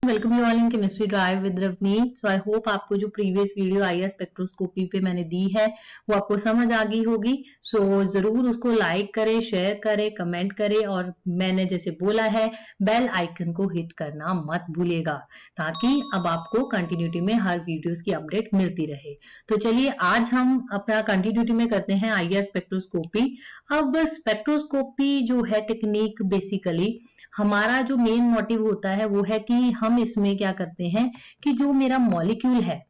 Welcome you all in chemistry drive with Ravneet. So I hope आपको जो previous video आई है spectroscopy पे मैंने दी है वो आपको समझ आ गई होगी। सो जरूर उसको लाइक करें, शेयर करें, कमेंट करें और मैंने जैसे बोला है बेल आइकन को हिट करना मत भूलिएगा ताकि अब आपको कंटिन्यूटी में हर वीडियोस की अपडेट मिलती रहे। तो चलिए आज हम अपना कंटिन्यूटी में करते हैं आईआर स्पेक्ट्रोस्कोपी। अब स्पेक्ट्रोस्कोपी जो है टेक्निक बेसिकली हमारा जो मेन मोटिव होता है वो है कि हम इसमें क्या करते हैं कि जो मेरा मॉलिक्यूल है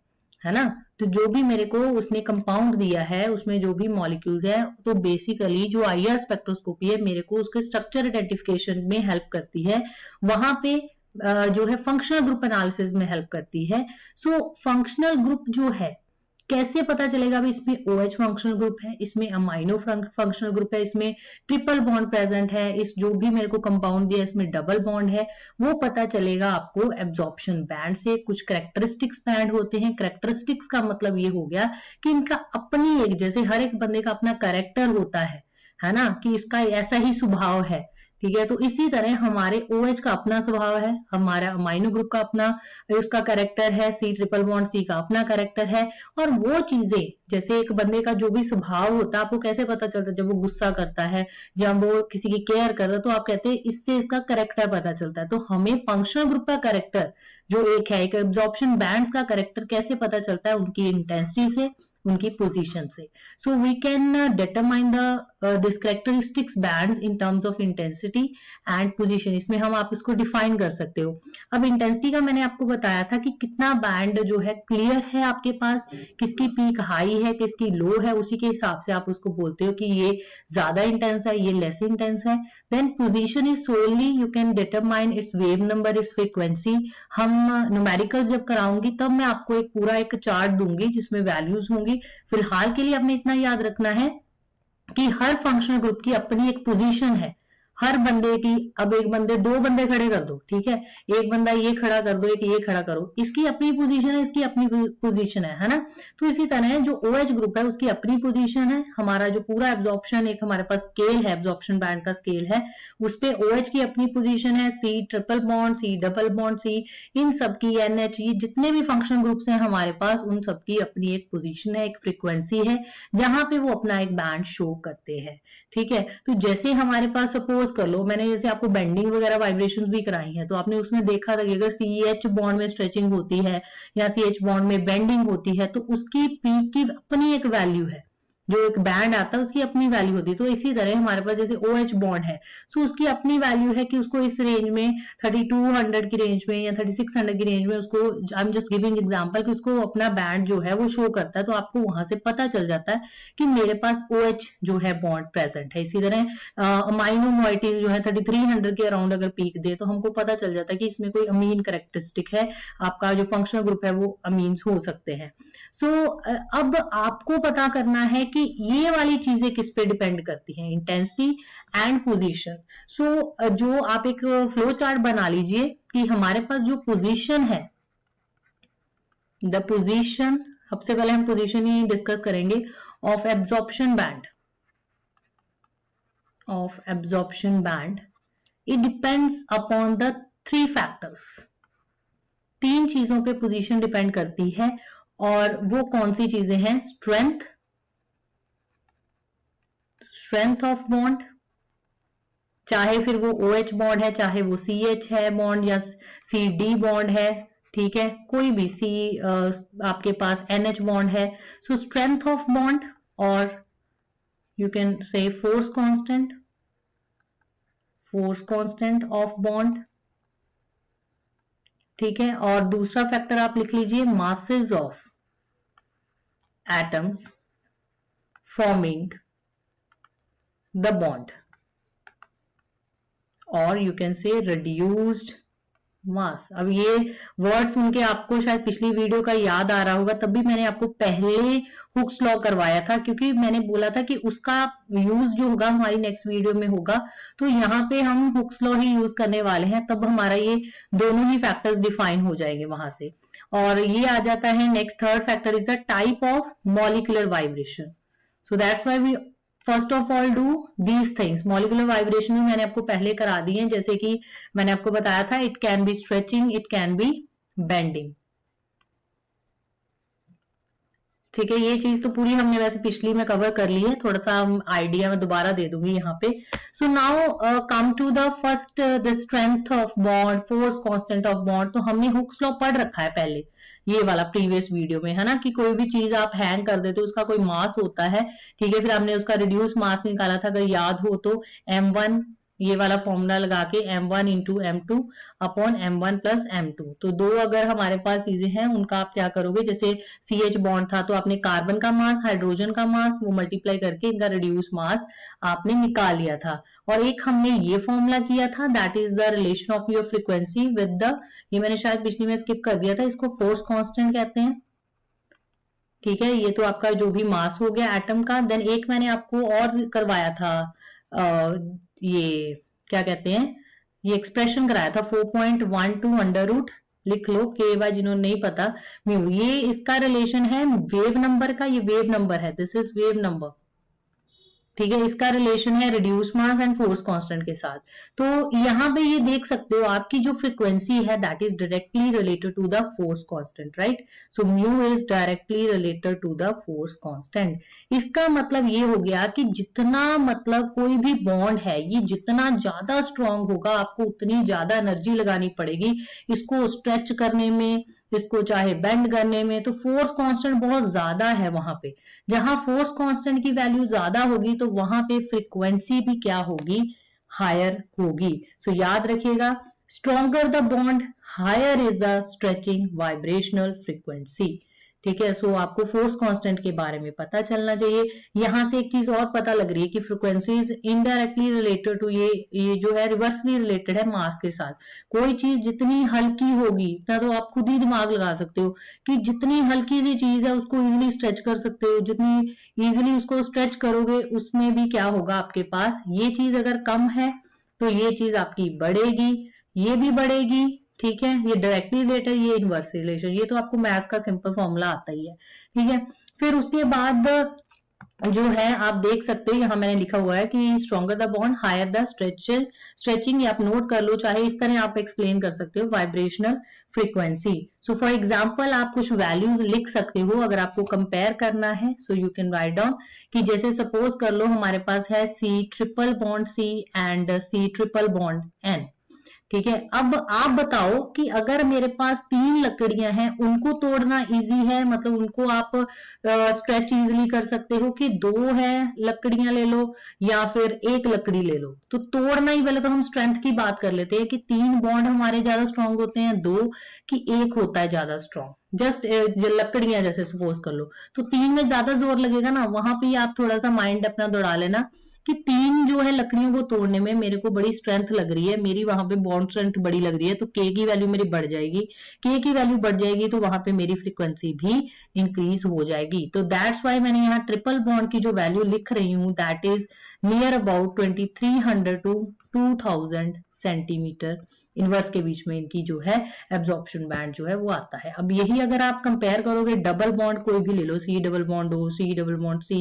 ना, तो जो भी मेरे को उसने कंपाउंड दिया है उसमें जो भी मॉलिक्यूल्स है तो बेसिकली जो आईआर स्पेक्ट्रोस्कोपी है मेरे को उसके स्ट्रक्चर आइडेंटिफिकेशन में हेल्प करती है। वहां पे जो है फंक्शनल ग्रुप एनालिसिस में हेल्प करती है। सो फंक्शनल ग्रुप जो है कैसे पता चलेगा? अभी इसमें OH फंक्शनल ग्रुप है, इसमें अमाइनो फंक्शनल ग्रुप है, इसमें ट्रिपल बॉन्ड प्रेजेंट है, इस जो भी मेरे को कंपाउंड दिया इसमें डबल बॉन्ड है। वो पता चलेगा आपको एब्जॉर्प्शन बैंड से। कुछ कैरेक्टरिस्टिक्स बैंड होते हैं। कैरेक्टरिस्टिक्स का मतलब ये हो गया कि इनका अपनी एक जैसे हर एक बंदे का अपना कैरेक्टर होता है ना, कि इसका ऐसा ही स्वभाव है। ठीक है, तो इसी तरह हमारे OH का अपना स्वभाव है, हमारा अमाइनो ग्रुप का अपना उसका कैरेक्टर है, C ट्रिपल बॉन्ड C का अपना कैरेक्टर है। और वो चीजें जैसे एक बंदे का जो भी स्वभाव होता है आपको कैसे पता चलता है? जब वो गुस्सा करता है, जब वो किसी की केयर करता है तो आप कहते हैं इससे इसका कैरेक्टर पता चलता है। तो हमें फंक्शनल ग्रुप का कैरेक्टर जो एक है, एक एब्जॉर्प्शन बैंड्स का कैरेक्टर कैसे पता चलता है? उनकी इंटेंसिटी से, उनकी पोजीशन से। So we can determine this characteristics bands in terms of intensity and position. इसमें हम आप इसको डिफाइन कर सकते हो। अब इंटेंसिटी का मैंने आपको बताया था कि कितना बैंड जो है क्लियर है आपके पास, किसकी पीक हाई है, किसकी लो है, उसी के हिसाब से आप उसको बोलते हो कि ये ज्यादा इंटेंस है, ये लेस इंटेंस है। Then position is solely you can determine its wave number, its frequency. हम न्यूमेरिकल्स जब कराऊंगी तब मैं आपको एक पूरा एक चार्ट दूंगी जिसमें वैल्यूज होंगी। फिलहाल के लिए आपने इतना याद रखना है कि हर फंक्शनल ग्रुप की अपनी एक पोजीशन है, हर बंदे की। अब एक बंदे दो बंदे खड़े कर दो, ठीक है, एक बंदा ये खड़ा कर दो, एक ये खड़ा करो, इसकी अपनी पोजीशन है, इसकी अपनी पोजीशन है ना। तो इसी तरह जो OH ग्रुप है उसकी अपनी पोजीशन है। हमारा जो पूरा एब्जॉर्प्शन एक हमारे पास स्केल है, एब्जॉर्प्शन बैंड का स्केल है, उस पे OH की अपनी पोजीशन है, C triple bond C double bond C, इन सब की NH, ये जितने भी फंक्शनल ग्रुप्स हैं हमारे पास उन सबकी अपनी एक पोजीशन है, एक फ्रीक्वेंसी है जहां पे वो अपना एक बैंड शो करते हैं। ठीक है, तो जैसे हमारे पास सपोज कर लो मैंने जैसे आपको बेंडिंग वगैरह वाइब्रेशंस भी कराई हैं तो आपने उसमें देखा था कि अगर CH बॉन्ड में स्ट्रेचिंग होती है या CH बॉन्ड में बेंडिंग होती है तो उसकी पीक की अपनी एक वैल्यू है, जो एक बैंड आता है उसकी अपनी वैल्यू होती है। तो इसी तरह हमारे पास जैसे OH बॉन्ड है तो उसकी अपनी वैल्यू है कि उसको इस रेंज में 3200 की रेंज में या 3600 की रेंज में उसको, I am just giving example, कि उसको अपना बैंड जो है वो शो करता है। तो आपको वहां से पता चल जाता है कि मेरे पास OH जो है बॉन्ड प्रेजेंट है। इसी तरह अमाइनो मोइटीज जो है 3300 के अराउंड अगर पीक दे तो हमको पता चल जाता है कि इसमें कोई अमीन कैरेक्टरिस्टिक है। आपका जो फंक्शनल ग्रुप है वो अमीन्स हो सकते हैं। सो अब आपको पता करना है कि ये वाली चीजें किस पे डिपेंड करती हैं, इंटेंसिटी एंड पोजीशन। सो जो आप एक फ्लो चार्ट बना लीजिए कि हमारे पास जो पोजीशन है, द पोजीशन, सबसे पहले हम पोजीशन ही डिस्कस करेंगे of absorption band. It depends upon the 3 factors. 3 चीजों पे पोजीशन डिपेंड करती है और वो कौन सी चीजें हैं? स्ट्रेंथ ऑफ बॉन्ड, चाहे फिर वो OH बॉन्ड है, चाहे वो CH है बॉन्ड या CD बॉन्ड है, ठीक है, कोई भी C आपके पास NH बॉन्ड है। सो स्ट्रेंथ ऑफ बॉन्ड और you can say force constant of bond, ठीक है। और दूसरा फैक्टर आप लिख लीजिए masses of atoms forming the bond, और यू कैन से रिड्यूस्ड मास। अब ये वर्ड सुन के आपको शायद पिछली वीडियो का याद आ रहा होगा, तब भी मैंने आपको पहले हुक्स लॉ करवाया था क्योंकि मैंने बोला था कि उसका यूज जो होगा हमारी नेक्स्ट वीडियो में होगा। तो यहाँ पे हम हुक्स लॉ ही यूज करने वाले हैं, तब हमारा ये दोनों ही फैक्टर्स डिफाइन हो जाएंगे वहां से। और ये आ जाता है next, third factor is the type of molecular vibration. So that's why we first of all do these things. Molecular vibration भी मैंने आपको पहले करा दी है, जैसे कि मैंने आपको बताया था, it can be stretching, it can be bending. ठीक है, ये चीज तो पूरी हमने वैसे पिछली में कवर कर ली है, थोड़ा सा आइडिया मैं दोबारा दे दूंगी यहाँ पे। So now come to the first, the strength of bond, force constant of bond. तो हमने हुक्स लॉ पढ़ रखा है पहले, ये वाला प्रीवियस वीडियो में, है ना, कि कोई भी चीज आप हैंग कर देते हो उसका कोई मास होता है, ठीक है, फिर हमने उसका रिड्यूस मास निकाला था, अगर याद हो तो m1, ये वाला फॉर्मूला लगा के m1 into m2 upon m1 plus m2। तो दो अगर हमारे पास चीजें हैं, उनका आप क्या करोगे, जैसे CH बॉन्ड था तो आपने कार्बन का मास, हाइड्रोजन का मास, वो मल्टीप्लाई करके इनका रिड्यूस मास आपने निकाल लिया था। और एक हमने ये फॉर्मूला किया था, that is the relation of your frequency with the, ये मैंने शायद पिछली में स्किप कर दिया था, इसको फोर्स कांस्टेंट कहते हैं। ठीक है, ये तो आपका जो भी मास हो गया एटम का। देन एक मैंने आपको और करवाया था, ये क्या कहते हैं, ये एक्सप्रेशन कराया था 4.12 अंडर रूट, लिख लो के बाय, जिन्होंने नहीं पता, म्यू। ये इसका रिलेशन है वेव नंबर का, ये वेव नंबर है, दिस इज वेव नंबर। ठीक है, इसका रिलेशन है reduce mass and force constant के साथ। तो यहाँ पे ये देख सकते हो, आपकी जो फ्रीक्वेंसी है that is directly related to the force constant, right. So mu is directly related to the force constant. इसका मतलब ये हो गया कि जितना, मतलब कोई भी बॉन्ड है, ये जितना ज्यादा स्ट्रांग होगा, आपको उतनी ज्यादा एनर्जी लगानी पड़ेगी इसको स्ट्रेच करने में, इसको चाहे बेंड करने में। तो फोर्स कांस्टेंट बहुत ज्यादा है वहां पे। जहां फोर्स कांस्टेंट की वैल्यू ज्यादा होगी तो वहां पे फ्रीक्वेंसी भी क्या होगी, हायर होगी। सो याद रखिएगा, stronger the bond, higher is the stretching vibrational frequency. ठीक है, सो आपको फोर्स कांस्टेंट के बारे में पता चलना चाहिए। यहां से एक चीज और पता लग रही है कि फ्रीक्वेंसीज इनडायरेक्टली रिलेटेड टू, ये जो है रिवर्सली रिलेटेड है मास के साथ। कोई चीज जितनी हल्की होगी, इतना तो आप खुद ही दिमाग लगा सकते हो कि जितनी हल्की सी चीज है उसको इजिली स्ट्रेच कर सकते हो, जितनी इजिली उसको स्ट्रेच करोगे उसमें भी क्या होगा आपके पास, ये चीज अगर कम है तो ये चीज आपकी बढ़ेगी, ये भी बढ़ेगी। ठीक है, ये डायरेक्टली रिलेटेड, ये इनवर्स रिलेशन, ये तो आपको मैथ्स का सिंपल फॉर्मूला आता ही है। ठीक है, फिर उसके बाद जो है आप देख सकते हो, यहाँ मैंने लिखा हुआ है कि stronger the bond, higher the stretching, ये आप नोट कर लो, चाहे इस तरह आप एक्सप्लेन कर सकते हो, vibrational frequency. So for example आप कुछ वैल्यूज लिख सकते हो अगर आपको कंपेयर करना है। So you can write down कि जैसे सपोज कर लो हमारे पास है C triple bond C and C triple bond N। ठीक है, अब आप बताओ कि अगर मेरे पास 3 लकड़ियां हैं, उनको तोड़ना इजी है, मतलब उनको आप स्ट्रेच इजीली कर सकते हो, कि 2 है लकड़ियां ले लो या फिर 1 लकड़ी ले लो। तो तोड़ना ही, पहले तो हम स्ट्रेंथ की बात कर लेते हैं कि 3 बॉन्ड हमारे ज्यादा स्ट्रांग होते हैं, 2 कि 1 होता है ज्यादा स्ट्रांग। जस्ट लकड़ियां जैसे सपोज कर लो, तो 3 में ज्यादा जोर लगेगा ना, वहां पे आप थोड़ा सा माइंड अपना दौड़ा लेना कि 3 जो है लकड़ियों को तोड़ने में मेरे को बड़ी स्ट्रेंथ लग रही है, मेरी वहां पे बॉन्ड स्ट्रेंथ बड़ी लग रही है, तो के की वैल्यू मेरी बढ़ जाएगी। के की वैल्यू बढ़ जाएगी तो वहां पे मेरी फ्रीक्वेंसी भी इंक्रीज हो जाएगी। तो दैट्स वाई मैंने यहाँ ट्रिपल बॉन्ड की जो वैल्यू लिख रही हूँ, that is near about 2300 to 2000 centimetre inverse के बीच में इनकी जो है एब्जॉर्प्शन बैंड जो है वो आता है। अब यही अगर आप कंपेयर करोगे, डबल बॉन्ड कोई भी ले लो, C double bond O, C double bond C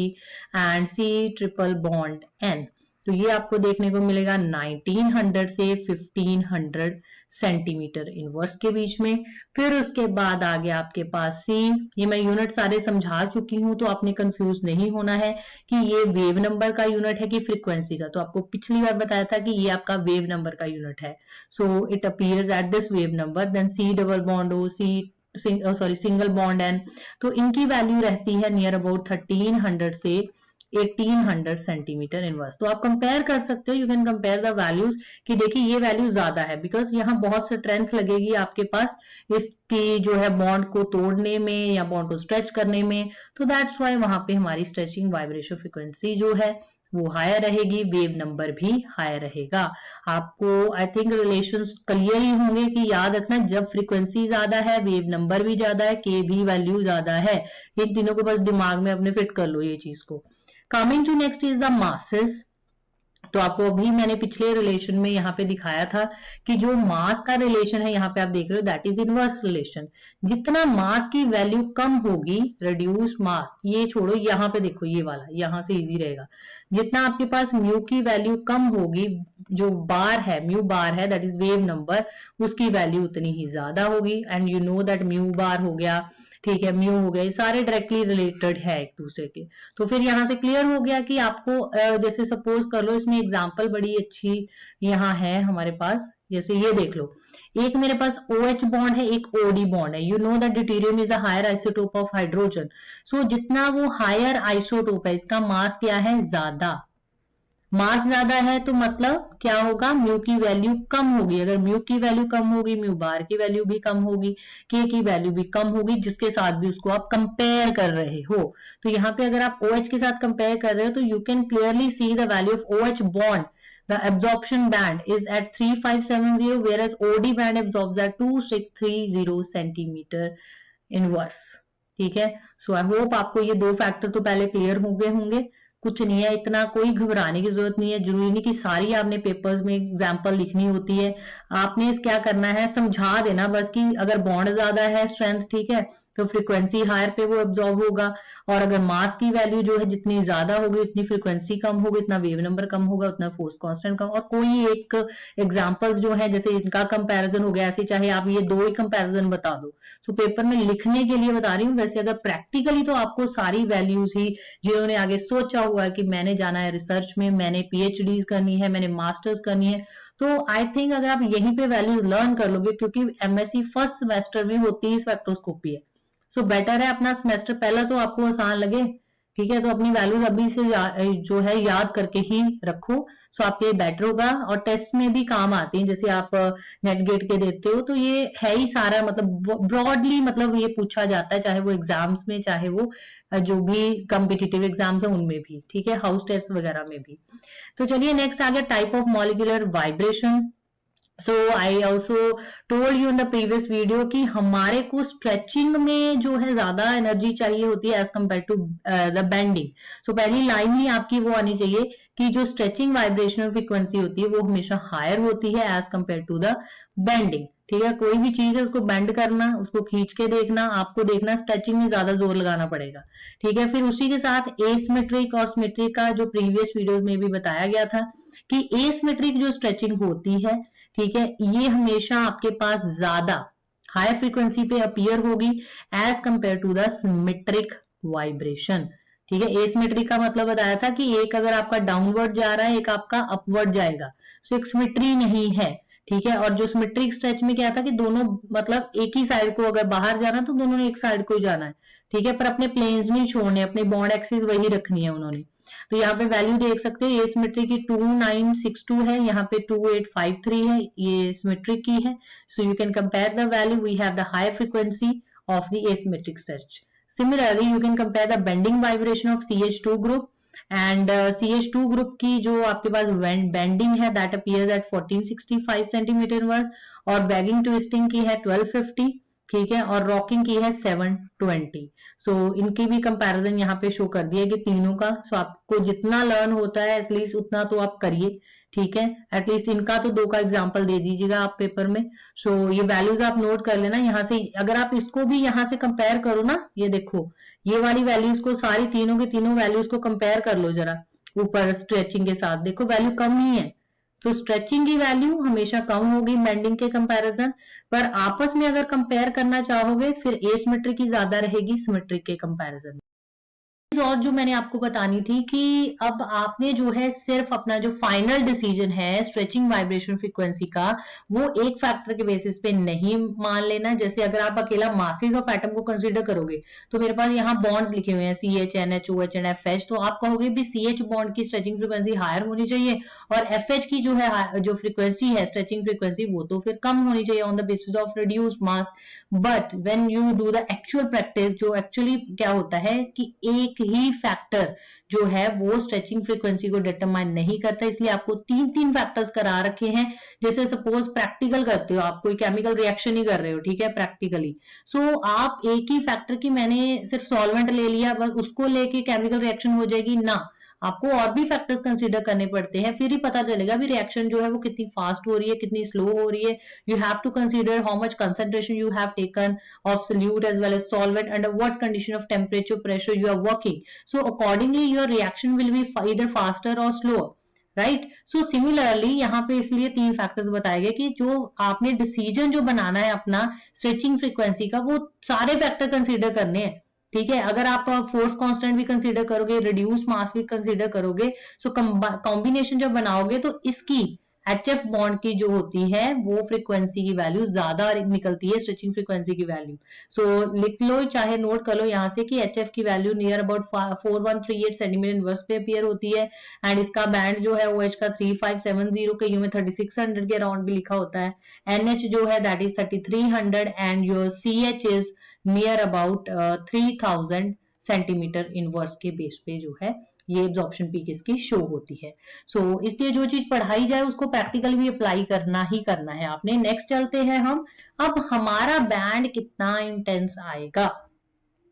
and C triple bond N, तो ये आपको देखने को मिलेगा 1900 से 1500 सेंटीमीटर इनवर्स के बीच में। फिर उसके बाद आ गया आपके पास C, ये मैं यूनिट सारे समझा चुकी हूं तो आपने कंफ्यूज नहीं होना है कि ये वेव नंबर का यूनिट है कि फ्रीक्वेंसी का। तो आपको पिछली बार बताया था कि ये आपका वेव नंबर का यूनिट है। So it appears at this wave number. Then C double bond O, single bond N, तो इनकी वैल्यू रहती है नियर अबाउट 1300 से 1800 सेंटीमीटर इनवर्स। तो आप कंपेयर कर सकते हो, you can compare the values कि देखिए ये वैल्यू ज्यादा है, बिकॉज यहाँ बहुत स्ट्रेंथ लगेगी आपके पास इसकी जो है बॉन्ड को तोड़ने में या बॉन्ड को स्ट्रेच करने में। तो दैट्स वाई वहां पे हमारी स्ट्रेचिंग वाइब्रेशन फ्रीक्वेंसी जो है वो हायर रहेगी, वेव नंबर भी हायर रहेगा। आपको आई थिंक रिलेशंस क्लियर ही होंगे कि याद रखना, जब फ्रीक्वेंसी ज्यादा है वेव नंबर भी ज्यादा है, के भी वैल्यू ज्यादा है। इन तीनों को बस दिमाग में अपने फिट कर लो ये चीज को। Coming to next is the masses. तो आपको अभी मैंने पिछले रिलेशन में यहाँ पे दिखाया था कि जो मास का रिलेशन है यहाँ पे आप देख रहे हो दैट इज इनवर्स रिलेशन। जितना मास की वैल्यू कम होगी, रिड्यूस मास, ये छोड़ो, यहाँ पे देखो ये वाला, यहाँ से इजी रहेगा। जितना आपके पास म्यू की वैल्यू कम होगी, जो बार है, म्यू बार है दैट इज वेव नंबर, उसकी वैल्यू उतनी ही ज्यादा होगी। And you know that mu bar हो गया, ठीक है, म्यू हो गया, ये सारे डायरेक्टली रिलेटेड है एक दूसरे के। तो फिर यहाँ से क्लियर हो गया कि आपको जैसे सपोज कर लो, इसमें एग्जांपल बड़ी अच्छी यहाँ है हमारे पास, जैसे ये देख लो, एक मेरे पास OH बॉन्ड है, एक OD बॉन्ड है। You know that deuterium is a higher isotope of hydrogen. So जितना वो हायर आइसोटोप है, इसका मास क्या है, ज्यादा। मास ज्यादा है तो मतलब क्या होगा, म्यू की वैल्यू कम होगी। अगर म्यू की वैल्यू कम होगी, म्यू बार की वैल्यू भी कम होगी, के की वैल्यू भी कम होगी, जिसके साथ भी उसको आप कंपेयर कर रहे हो। तो यहाँ पे अगर आप OH के साथ कंपेयर कर रहे हो तो you can clearly see the value of OH bond, the absorption band is at 3570 whereas OD band absorbs at 2630 centimeter inverse। ठीक है, सो आई होप आपको ये दो फैक्टर तो पहले क्लियर हो गए होंगे। कुछ नहीं है, इतना कोई घबराने की जरूरत नहीं है। जरूरी नहीं कि सारी आपने पेपर्स में एग्जाम्पल लिखनी होती है। आपने क्या करना है, समझा देना बस कि अगर बॉन्ड ज्यादा है, स्ट्रेंथ ठीक है, तो फ्रीक्वेंसी हायर पे वो एब्जॉर्ब होगा, और अगर मास की वैल्यू जो है जितनी ज्यादा होगी उतनी फ्रीक्वेंसी कम होगी, उतना वेव नंबर कम होगा, उतना फोर्स कांस्टेंट कम। और कोई एक एग्जांपल्स जो है जैसे इनका कंपैरिजन हो गया, ऐसे चाहे आप ये दो ही कंपैरिजन बता दो। सो पेपर में लिखने के लिए बता रही हूँ, वैसे अगर प्रैक्टिकली तो आपको सारी वैल्यूज ही, जिन्होंने आगे सोचा हुआ है कि मैंने जाना है रिसर्च में, मैंने PhDs करनी है, मैंने मास्टर्स करनी है, तो आई थिंक अगर आप यहीं पे वैल्यूज लर्न कर लोगे, क्योंकि MSc फर्स्ट सेमेस्टर में होती ही स्पेक्ट्रोस्कोपी है। सो बेटर है अपना सेमेस्टर पहला तो आपको आसान लगे, ठीक है, तो अपनी वैल्यूज अभी से जो है याद करके ही रखो। सो आपके लिए बेटर होगा, और टेस्ट में भी काम आती हैं, जैसे आप नेट गेट के देते हो तो ये है ही सारा, मतलब ब्रॉडली मतलब ये पूछा जाता है, चाहे वो एग्जाम्स में, चाहे वो जो भी कॉम्पिटिटिव एग्जाम्स है उनमें भी, ठीक है, हाउस टेस्ट वगैरह में भी। तो चलिए नेक्स्ट आ गया type of molecular vibration. So I also told you in the previous video कि हमारे को स्ट्रेचिंग में जो है ज्यादा एनर्जी चाहिए होती है as compare to the bending. So पहली लाइन ही आपकी वो आनी चाहिए कि जो स्ट्रेचिंग वाइब्रेशनल फ्रीक्वेंसी होती है वो हमेशा हायर होती है as compare to the bending. ठीक है, कोई भी चीज है उसको बेंड करना, उसको खींच के देखना, आपको देखना स्ट्रेचिंग में ज्यादा जोर लगाना पड़ेगा। ठीक है, फिर उसी के साथ एसिमेट्रिक और सिमेट्रिक का जो प्रीवियस वीडियो में भी बताया गया था कि एसिमेट्रिक जो स्ट्रेचिंग होती है, ठीक है, ये हमेशा आपके पास ज्यादा हायर फ्रीक्वेंसी पे अपीयर होगी as compare to the symmetric vibration. ठीक है, एसिमेट्रिक का मतलब बताया था कि एक अगर आपका डाउनवर्ड जा रहा है, एक आपका अपवर्ड जाएगा, सो एक सिमेट्री नहीं है। ठीक है, और जो सिमेट्रिक स्ट्रेच में क्या था कि दोनों मतलब एक ही साइड को अगर बाहर जाना तो दोनों ने एक साइड को ही जाना है। ठीक है, पर अपने प्लेन्स नहीं छोड़ने, अपने बॉन्ड एक्सिस वही रखनी है उन्होंने। तो यहाँ पे वैल्यू देख सकते हो, एसिमेट्रिक की 2962 है, यहाँ पे 2853 है, ये सिमेट्रिक की है। So you can compare the value, we have the higher frequency of the asymmetric stretch. Similarly, you can compare the bending vibration of CH2 group and CH2 group की जो आपके पास bending है that appears at 1465 centimeter inverse, और bagging twisting की है 1250, ठीक है, और रॉकिंग की है 720। सो इनकी भी कंपैरिजन यहाँ पे शो कर दिया कि तीनों का। सो आपको जितना लर्न होता है एटलीस्ट उतना तो आप करिए, ठीक है, एटलीस्ट इनका तो दो का एग्जांपल दे दीजिएगा आप पेपर में। सो ये वैल्यूज आप नोट कर लेना यहाँ से। अगर आप इसको भी यहाँ से कंपेयर करो ना, ये देखो ये वाली वैल्यूज को, सारी तीनों के तीनों वैल्यूज को कंपेयर कर लो जरा ऊपर स्ट्रेचिंग के साथ, देखो वैल्यू कम ही है। तो स्ट्रेचिंग की वैल्यू हमेशा कम होगी बेंडिंग के कंपैरिजन, पर आपस में अगर कंपेयर करना चाहोगे फिर एसिमेट्रिक की ज्यादा रहेगी सिमेट्रिक के कंपैरिजन। और जो मैंने आपको बतानी थी कि अब आपने जो है सिर्फ अपना जो फाइनल डिसीजन है स्ट्रेचिंग वाइब्रेशन फ्रीक्वेंसी का, वो एक फैक्टर के बेसिस पे नहीं मान लेना। जैसे अगर आप अकेला मासेस ऑफ एटम को कंसीडर करोगे तो मेरे पास यहाँ बॉन्ड्स लिखे हुए हैं CH, NH, OH and FH, तो आप कहोगे भी CH बॉन्ड की स्ट्रेचिंग फ्रीक्वेंसी हायर होनी चाहिए और FH की जो है जो फ्रीक्वेंसी है स्ट्रेचिंग फ्रीक्वेंसी वो तो फिर कम होनी चाहिए on the basis of reduced mass. But when you do the actual practice, जो एक्चुअली क्या होता है कि एक ही फैक्टर जो है वो स्ट्रेचिंग फ्रीक्वेंसी को डिटरमाइन नहीं करता, इसलिए आपको तीन तीन फैक्टर्स करा रखे हैं। जैसे सपोज प्रैक्टिकल करते हो, आप कोई केमिकल रिएक्शन ही कर रहे हो, ठीक है, प्रैक्टिकली, सो आप एक ही फैक्टर की, मैंने सिर्फ सॉल्वेंट ले लिया बस उसको लेके केमिकल रिएक्शन हो जाएगी ना, आपको और भी फैक्टर्स कंसीडर करने पड़ते हैं, फिर ही पता चलेगा भी रिएक्शन जो है वो कितनी फास्ट हो रही है, कितनी स्लो हो रही है. You have to consider how much concentration you have taken of solute as well as solvent, under what condition of temperature pressure you are working. So accordingly your reaction will be either faster or slower. Right. So similarly यहाँ पे इसलिए 3 factors बताए गए कि जो आपने decision जो बनाना है अपना स्ट्रेचिंग फ्रीक्वेंसी का, वो सारे फैक्टर कंसीडर करने हैं. ठीक है. अगर आप फोर्स कांस्टेंट भी कंसीडर करोगे, रिड्यूस मास भी कंसीडर करोगे, सो कॉम्बिनेशन जब बनाओगे तो इसकी HF बॉन्ड की जो होती है वो फ्रीक्वेंसी की वैल्यू ज्यादा निकलती है स्ट्रेचिंग फ्रीक्वेंसी की वैल्यू. सो लिख लो, चाहे नोट कर लो यहाँ से कि HF की value near about 4138 centimetre inverse पे अपीयर होती है. एंड इसका बैंड जो है OH का 3570 के यू में 3600 के अराउंड भी लिखा होता है. NH जो है that is 3300 and your CH is near about 3000 centimetre inverse के बेस पे जो है ये एब्जॉर्प्शन पीक इसकी शो होती है. सो इसलिए जो चीज पढ़ाई जाए उसको प्रैक्टिकली भी अप्लाई करना ही करना है आपने. नेक्स्ट चलते हैं हम. अब हमारा बैंड कितना इंटेंस आएगा.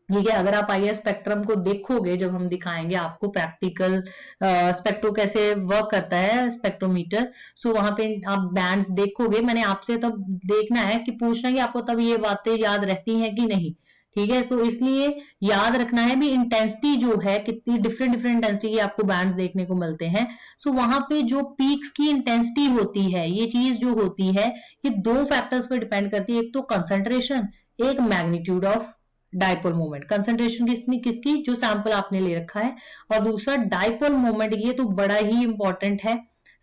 ठीक है. अगर आप IR स्पेक्ट्रम को देखोगे, जब हम दिखाएंगे आपको प्रैक्टिकल स्पेक्ट्रो कैसे वर्क करता है स्पेक्ट्रोमीटर, सो वहां पे आप बैंड्स देखोगे. मैंने आपसे तब देखना है कि पूछना है कि आपको तब ये बातें याद रहती हैं कि नहीं. ठीक है. तो इसलिए याद रखना है भी इंटेंसिटी जो है कितनी डिफरेंट इंटेंसिटी की आपको बैंड्स देखने को मिलते हैं. सो वहां पे जो पीक्स की इंटेंसिटी होती है, ये चीज जो होती है ये 2 फैक्टर्स पे डिपेंड करती है. एक तो कंसंट्रेशन, एक magnitude of dipole moment. Concentration किसकी जो सैंपल आपने ले रखा है, और दूसरा डाइपोल मोमेंट. ये तो बड़ा ही इंपॉर्टेंट है,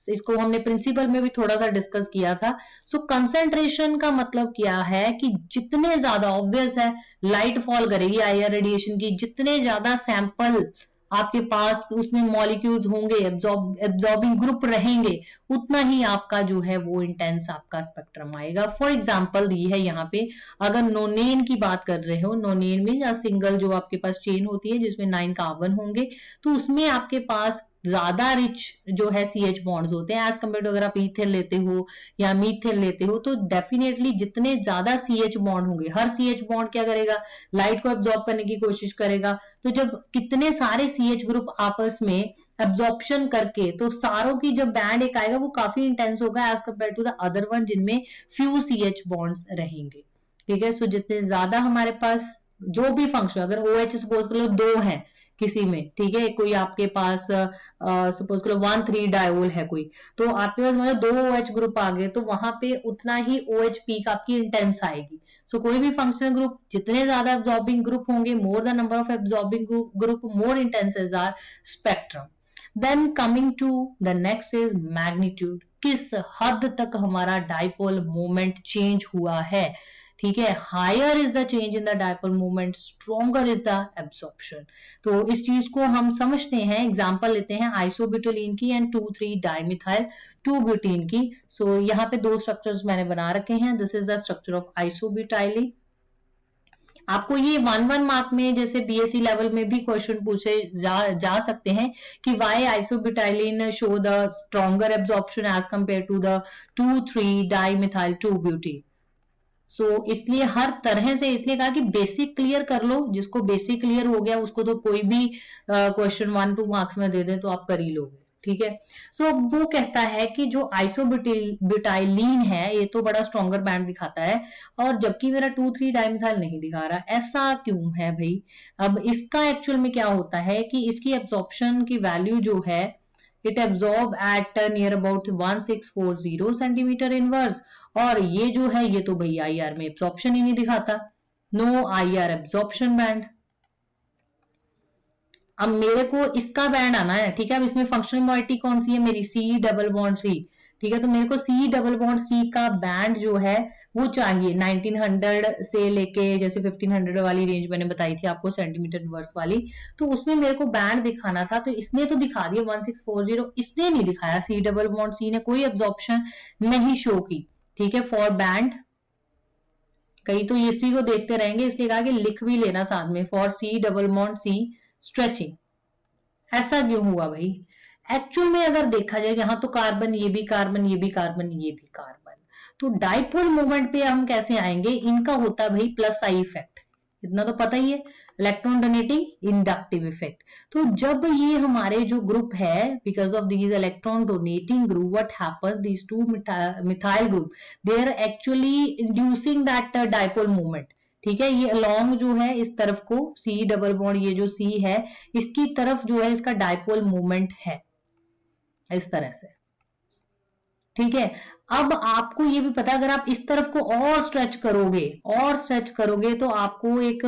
इसको हमने प्रिंसिपल में भी थोड़ा सा डिस्कस किया था. सो कंसंट्रेशन का मतलब क्या है कि जितने ज्यादा, ऑब्वियस है लाइट फॉल करेगी IR रेडिएशन की, जितने ज्यादा सैंपल आपके पास उसमें मॉलिक्यूल्स होंगे, एब्जॉर्बिंग ग्रुप रहेंगे, उतना ही आपका जो है वो इंटेंस आपका स्पेक्ट्रम आएगा. फॉर एग्जांपल दी है यहाँ पे, अगर नोनेन की बात कर रहे हो, नोनेन में या सिंगल जो आपके पास चेन होती है जिसमें 9 कार्बन होंगे, तो उसमें आपके पास ज्यादा रिच जो है CH बॉन्ड्स होते हैं एज कम्पेयर टू अगर आप इथेन लेते हो या मीथेन लेते हो. तो डेफिनेटली जितने ज्यादा CH बॉन्ड होंगे, हर CH बॉन्ड क्या करेगा, लाइट को एब्जॉर्ब करने की कोशिश करेगा. तो जब कितने सारे CH ग्रुप आपस में एब्जॉर्प्शन करके, तो सारों की जब बैंड एक आएगा वो काफी इंटेंस होगा as compare to the other one जिनमें फ्यू CH बॉन्ड्स रहेंगे. ठीक है. सो जितने ज्यादा हमारे पास जो भी फंक्शन, अगर OH सपोज कर लो 2 है किसी में, ठीक है, कोई आपके पास सपोज करो 1,3 डायोल है कोई, तो आपके पास मतलब 2 OH ग्रुप आ गए, तो वहां पे उतना ही OH पीक आपकी इंटेंस आएगी. सो कोई भी फंक्शनल ग्रुप, जितने ज्यादा एब्जॉर्बिंग ग्रुप होंगे, more the number of absorbing group, more intense is our spectrum. Then coming to the next is magnitude. किस हद तक हमारा डाइपोल मोमेंट चेंज हुआ है. ठीक है. Higher is the change in the dipole moment, stronger is the absorption. तो इस चीज को हम समझते हैं. एग्जांपल लेते हैं आइसोब्यूटाइलिन की एंड 2,3 डाइमिथाइल 2-ब्यूटीन की. सो यहाँ पे 2 स्ट्रक्चर्स मैंने बना रखे हैं. This is the structure of isobutylene. आपको ये 1-1 मार्क में जैसे BSc लेवल में भी क्वेश्चन पूछे जा सकते हैं कि why isobutylene show the stronger absorption as compare to the 2,3 dimethyl two butene. So इसलिए हर तरह से इसलिए कहा कि बेसिक क्लियर कर लो. जिसको बेसिक क्लियर हो गया उसको तो कोई भी क्वेश्चन 1-2 मार्क्स में दे दे तो आप कर ही लोगे. ठीक है. सो वो कहता है कि जो आइसोब्यूटाइलिन है ये तो बड़ा स्ट्रॉन्गर बैंड दिखाता है, और जबकि मेरा 2,3 डाइमिथाइल नहीं दिखा रहा. ऐसा क्यों है भाई. अब इसका एक्चुअल में क्या होता है कि इसकी एब्जॉर्प्शन की वैल्यू जो है, it absorb at near about 1640 centimetre inverse, और ये जो है ये तो भाई IR में एब्जॉर्प्शन ही नहीं दिखाता. No IR absorption band. अब मेरे को इसका बैंड आना है. ठीक है. अब इसमें फंक्शनल मोइटी कौन सी है मेरी, C डबल बॉन्ड C. ठीक है. तो मेरे को C डबल बॉन्ड C का बैंड जो है वो चाहिए 1900 से लेके जैसे 1500 वाली रेंज मैंने बताई थी आपको सेंटीमीटर इनवर्स वाली. तो उसमें मेरे को बैंड दिखाना था, तो इसने तो दिखा दिया 1640, इसने नहीं दिखाया. C डबल बॉन्ड C ने कोई एब्जॉर्प्शन नहीं शो की. ठीक है. फॉर बैंड कई तो हिस्ट्री को देखते रहेंगे इसलिए कहा कि लिख भी लेना साथ में, for C double bond C stretching. ऐसा क्यों हुआ भाई. एक्चुअल में अगर देखा जाए यहाँ तो कार्बन, ये भी कार्बन, ये भी कार्बन, ये भी कार्बन, तो डाइपोल मोमेंट पे हम कैसे आएंगे. इनका होता है भाई प्लस I इफेक्ट, इतना तो पता ही है. Electron donating inductive effect. तो जब ये हमारे जो ग्रुप है, because of these electron donating group, what happens, these two methyl group, they are actually inducing that dipole movement. ठीक है, ये अलोंग जो है इस तरफ को सी डबल बॉन्ड, ये जो सी है इसकी तरफ जो है इसका डाइपोल मूवमेंट है इस तरह से। ठीक है, अब आपको ये भी पता, अगर आप इस तरफ को और स्ट्रेच करोगे तो आपको एक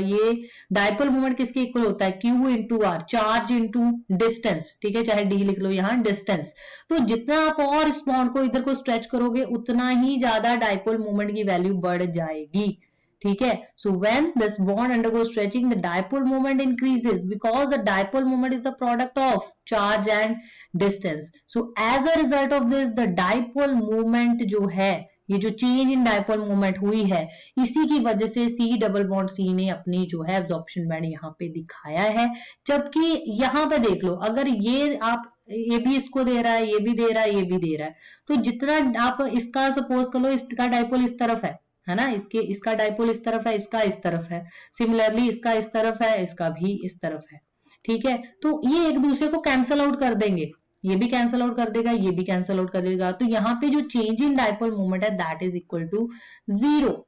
ये डाइपोल मोमेंट किसके इक्वल होता है, Q into R, charge into distance. ठीक है, चाहे D लिख लो यहाँ, डिस्टेंस। तो जितना आप और इस बॉन्ड को इधर को स्ट्रेच करोगे उतना ही ज्यादा डाइपोल मोमेंट की वैल्यू बढ़ जाएगी। ठीक है, so when this bond undergoes stretching, the dipole moment increases because the dipole moment is the product of charge and distance. So as a result of this, the dipole moment जो है, ये जो change in dipole movement हुई है, इसी की वजह से C डबल बॉन्ड C ने अपनी जो है एब्जॉर्प्शन बैंड यहाँ पे दिखाया है। जबकि यहाँ पे देख लो, अगर ये आप ये भी इसको दे रहा है, ये भी दे रहा है, ये भी दे रहा है, तो जितना आप इसका सपोज कर लो, इसका डाइपोल इस तरफ है ना, इसका डाइपोल इस तरफ है, इसका इस तरफ है, सिमिलरली इसका इस तरफ है, इसका भी इस तरफ है। ठीक है, तो ये एक दूसरे को कैंसल आउट कर देंगे, ये भी कैंसल आउट कर देगा, ये भी कैंसल आउट कर देगा। तो यहाँ पे जो चेंज इन डाइपोल मोमेंट है that is equal to 0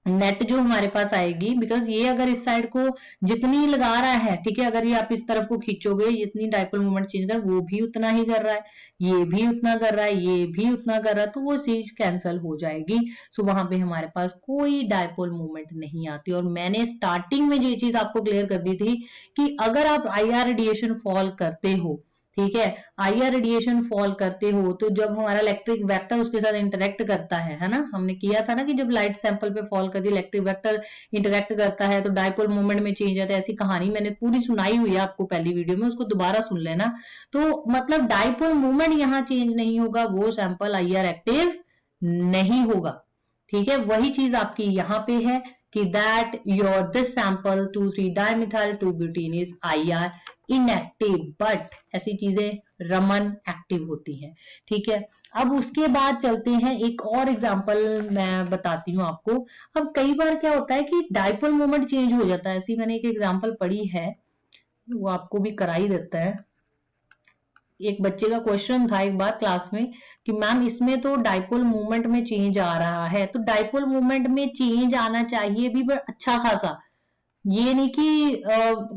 net जो हमारे पास आएगी, बिकॉज ये अगर इस साइड को जितनी लगा रहा है, ठीक है, अगर ये आप इस तरफ को खींचोगे, जितनी डाइपोल मोमेंट चेंज कर, वो भी उतना ही कर रहा है, ये भी उतना कर रहा है, ये भी उतना कर रहा है, तो वो चीज कैंसल हो जाएगी। सो वहां पे हमारे पास कोई डाइपोल मोमेंट नहीं आती। और मैंने स्टार्टिंग में ये चीज आपको क्लियर कर दी थी कि अगर आप IR रेडिएशन फॉल करते हो, ठीक है, IR रेडिएशन फॉल करते हो, तो जब हमारा इलेक्ट्रिक वेक्टर उसके साथ इंटरेक्ट करता है ना, हमने किया था ना कि जब लाइट सैंपल पे फॉल करती है, इलेक्ट्रिक वेक्टर इंटरेक्ट करता है तो डाइपोल मोमेंट में चेंज आता है। ऐसी कहानी मैंने पूरी सुनाई हुई है आपको पहली वीडियो में, उसको दोबारा सुन लेना। तो मतलब डाइपोल मोमेंट यहाँ चेंज नहीं होगा, वो सैंपल IR एक्टिव नहीं होगा। ठीक है, वही चीज आपकी यहाँ पे है कि that your this sample two three dimethyl two butane is IR inactive, but ऐसी चीजें रमन एक्टिव होती हैं। ठीक है, अब उसके बाद चलते हैं, एक और एग्जांपल मैं बताती हूँ आपको। अब कई बार क्या होता है कि डाइपोल मोमेंट चेंज हो जाता है। ऐसी मैंने एक एग्जांपल पढ़ी है, वो आपको भी करा ही देता है। एक बच्चे का क्वेश्चन था एक बार क्लास में कि मैम इसमें तो डाइपोल मूवमेंट में चेंज आ रहा है, तो डाइपोल मूवमेंट में चेंज आना चाहिए भी पर अच्छा खासा, ये नहीं कि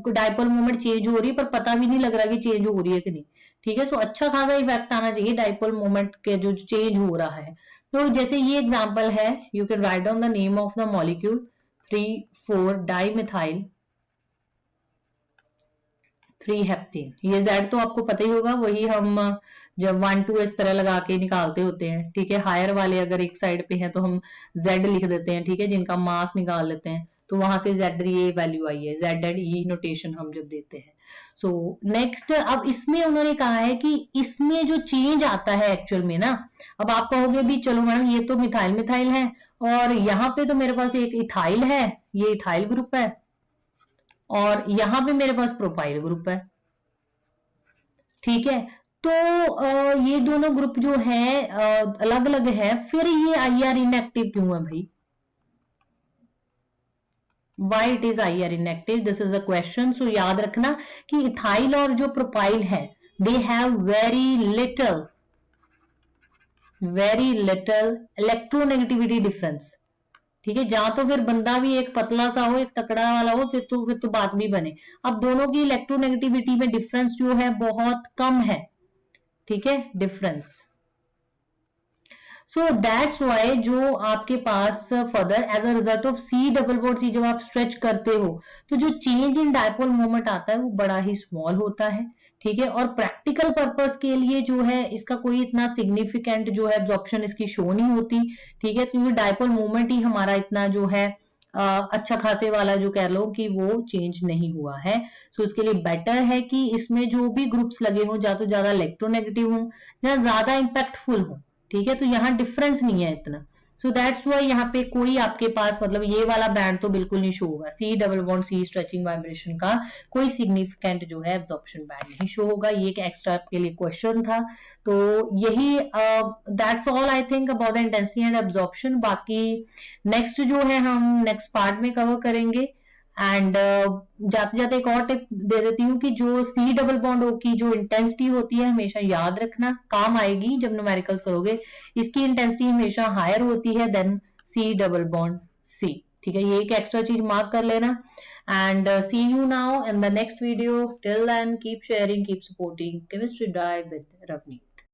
डाइपोल मूवमेंट चेंज हो रही है पर पता भी नहीं लग रहा कि चेंज हो रही है कि नहीं। ठीक है, सो अच्छा खासा इफेक्ट आना चाहिए डाइपोल मूवमेंट के जो चेंज हो रहा है। तो जैसे ये एग्जांपल है, you can write down the name of the molecule three four dimethyl three heptene. ये Z तो आपको पता ही होगा, वही हम जब 1-2 इस तरह लगा के निकालते होते हैं। ठीक है, हायर वाले अगर एक साइड पे हैं तो हम Z लिख देते हैं। ठीक है, जिनका मास निकाल लेते हैं तो वहां से Z ये वैल्यू आई है, Z ये नोटेशन हम जब देते हैं। सो नेक्स्ट, अब इसमें उन्होंने कहा है कि इसमें जो चेंज आता है एक्चुअल में ना, अब आप कहोगे भी चलो मैडम ये तो मिथाइल मिथाइल है और यहाँ पे तो मेरे पास एक इथाइल है, ये इथाइल ग्रुप है, और यहाँ पे मेरे पास प्रोपाइल ग्रुप है। ठीक है, तो ये दोनों ग्रुप जो है अलग अलग है, फिर ये IR इनएक्टिव क्यों है भाई? Why it is IR inactive? This is a question. So याद रखना कि इथाइल और जो प्रोपाइल है, they have very little electronegativity difference. ठीक है, जहां तो फिर बंदा भी एक पतला सा हो, एक तकड़ा वाला हो, फिर तो बात भी बने। अब दोनों की इलेक्ट्रोनेगेटिविटी में डिफरेंस जो है बहुत कम है। ठीक है, डिफरेंस। सो दैट्स वाई जो आपके पास further as a result of C double bond C जब आप स्ट्रेच करते हो तो जो चेंज इन डाइपोल मोमेंट आता है वो बड़ा ही स्मॉल होता है। ठीक है, और प्रैक्टिकल पर्पस के लिए जो है इसका कोई इतना सिग्निफिकेंट जो है एब्जॉर्प्शन इसकी शो नहीं होती। ठीक है, क्योंकि डाइपोल मोमेंट ही हमारा इतना जो है अच्छा खासे वाला जो कह लो कि वो चेंज नहीं हुआ है। सो इसके लिए बेटर है कि इसमें जो भी ग्रुप्स लगे हों या तो ज्यादा इलेक्ट्रोनेगेटिव हों या ज्यादा इंपैक्टफुल हो। ठीक है, तो यहाँ डिफरेंस नहीं है इतना। सो दैट्स वाई यहाँ पे कोई आपके पास मतलब ये वाला बैंड तो बिल्कुल नहीं शो होगा। C double bond C stretching vibration का कोई सिग्निफिकेंट जो है एब्जॉर्प्शन बैंड नहीं शो होगा। ये एक एक्स्ट्रा आपके लिए क्वेश्चन था। तो यही that's all I think about the intensity and absorption. बाकी नेक्स्ट जो है हम नेक्स्ट पार्ट में कवर करेंगे। एंड जाते जाते एक और टिप दे देती हूँ कि जो सी डबल बॉन्ड ओ की जो इंटेंसिटी होती है हमेशा याद रखना, काम आएगी जब न्यूमेरिकल्स करोगे। इसकी इंटेंसिटी हमेशा हायर होती है then C double bond C. ठीक है, ये एक एक्स्ट्रा चीज मार्क कर लेना। And see you now in the next video. Till then keep sharing, keep supporting chemistry drive with रवनी।